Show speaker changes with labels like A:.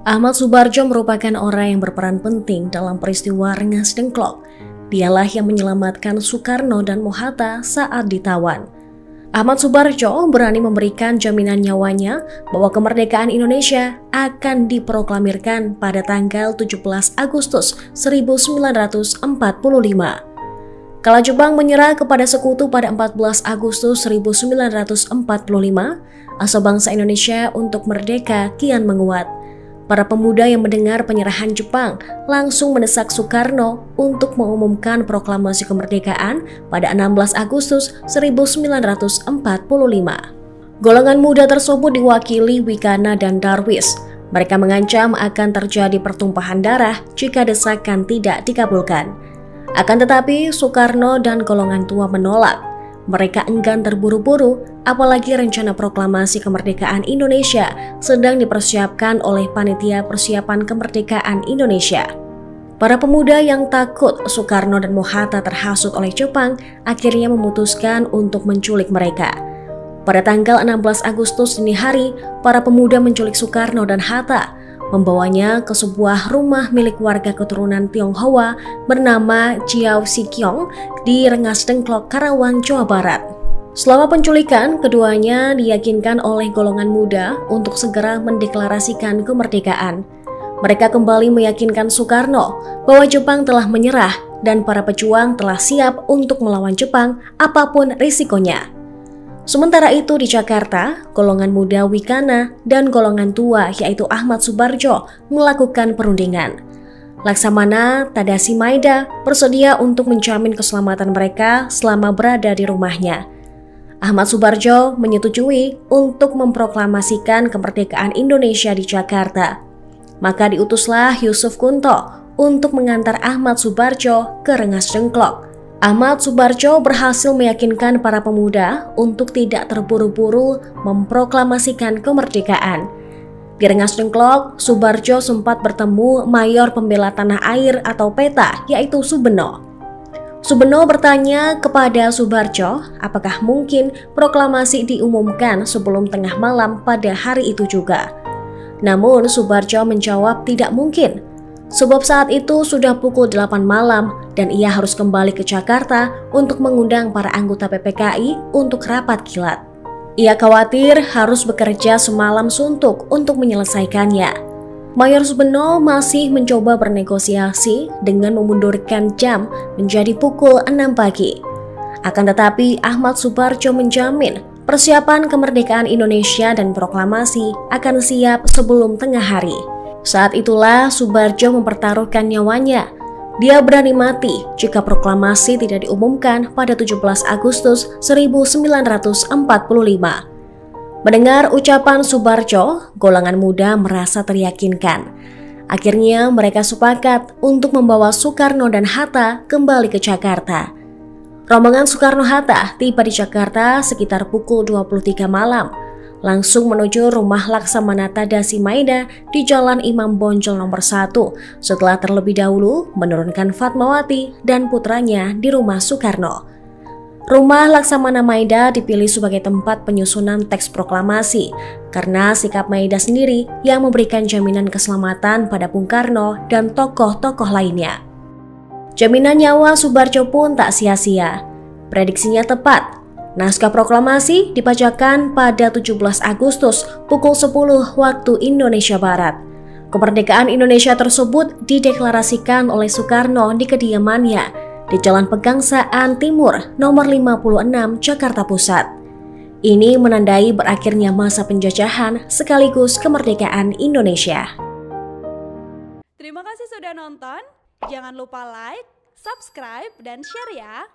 A: Ahmad Subarjo merupakan orang yang berperan penting dalam peristiwa Rengas Dengklok. Dialah yang menyelamatkan Soekarno dan Mohatta saat ditawan. Ahmad Subarjo berani memberikan jaminan nyawanya bahwa kemerdekaan Indonesia akan diproklamirkan pada tanggal 17 Agustus 1945. Kala Jepang menyerah kepada sekutu pada 14 Agustus 1945, asa bangsa Indonesia untuk merdeka kian menguat. Para pemuda yang mendengar penyerahan Jepang langsung mendesak Soekarno untuk mengumumkan proklamasi kemerdekaan pada 16 Agustus 1945. Golongan muda tersebut diwakili Wikana dan Darwis. Mereka mengancam akan terjadi pertumpahan darah jika desakan tidak dikabulkan. Akan tetapi Soekarno dan golongan tua menolak. Mereka enggan terburu-buru, apalagi rencana proklamasi kemerdekaan Indonesia sedang dipersiapkan oleh Panitia Persiapan Kemerdekaan Indonesia. Para pemuda yang takut Soekarno dan Mohatta terhasut oleh Jepang akhirnya memutuskan untuk menculik mereka. Pada tanggal 16 Agustus dini hari, para pemuda menculik Soekarno dan Hatta, membawanya ke sebuah rumah milik warga keturunan Tionghoa bernama Chiao Sikyong di Rengas Dengklok, Karawang, Jawa Barat. Selama penculikan, keduanya diyakinkan oleh golongan muda untuk segera mendeklarasikan kemerdekaan. Mereka kembali meyakinkan Soekarno bahwa Jepang telah menyerah dan para pejuang telah siap untuk melawan Jepang apapun risikonya. Sementara itu di Jakarta, golongan muda Wikana dan golongan tua yaitu Ahmad Subarjo melakukan perundingan. Laksamana Tadashi Maeda bersedia untuk menjamin keselamatan mereka selama berada di rumahnya. Ahmad Subarjo menyetujui untuk memproklamasikan kemerdekaan Indonesia di Jakarta. Maka diutuslah Yusuf Kunto untuk mengantar Ahmad Subarjo ke Rengas Dengklok. Ahmad Subarjo berhasil meyakinkan para pemuda untuk tidak terburu-buru memproklamasikan kemerdekaan. Di Rengas Dengklok, Subarjo sempat bertemu Mayor Pembela Tanah Air atau PETA, yaitu Subeno. Subeno bertanya kepada Subarjo apakah mungkin proklamasi diumumkan sebelum tengah malam pada hari itu juga. Namun Subarjo menjawab tidak mungkin. Sebab saat itu sudah pukul 8 malam dan ia harus kembali ke Jakarta untuk mengundang para anggota PPKI untuk rapat kilat. Ia khawatir harus bekerja semalam suntuk untuk menyelesaikannya. Mayor Subeno masih mencoba bernegosiasi dengan memundurkan jam menjadi pukul 6 pagi. Akan tetapi Ahmad Subarjo menjamin persiapan kemerdekaan Indonesia dan proklamasi akan siap sebelum tengah hari. Saat itulah Subarjo mempertaruhkan nyawanya. Dia berani mati jika proklamasi tidak diumumkan pada 17 Agustus 1945. Mendengar ucapan Subarjo, golongan muda merasa teryakinkan. Akhirnya mereka sepakat untuk membawa Soekarno dan Hatta kembali ke Jakarta. Rombongan Soekarno-Hatta tiba di Jakarta sekitar pukul 23 malam. Langsung menuju rumah Laksamana Tadashi Maeda di Jalan Imam Bonjol nomor 1 setelah terlebih dahulu menurunkan Fatmawati dan putranya di rumah Soekarno. Rumah Laksamana Maeda dipilih sebagai tempat penyusunan teks proklamasi karena sikap Maeda sendiri yang memberikan jaminan keselamatan pada Bung Karno dan tokoh-tokoh lainnya. Jaminan nyawa Subarjo pun tak sia-sia. Prediksinya tepat. Naskah proklamasi dibacakan pada 17 Agustus pukul 10 waktu Indonesia Barat. Kemerdekaan Indonesia tersebut dideklarasikan oleh Soekarno di kediamannya di Jalan Pegangsaan Timur nomor 56 Jakarta Pusat. Ini menandai berakhirnya masa penjajahan sekaligus kemerdekaan Indonesia.
B: Terima kasih sudah nonton. Jangan lupa like, subscribe, dan share ya.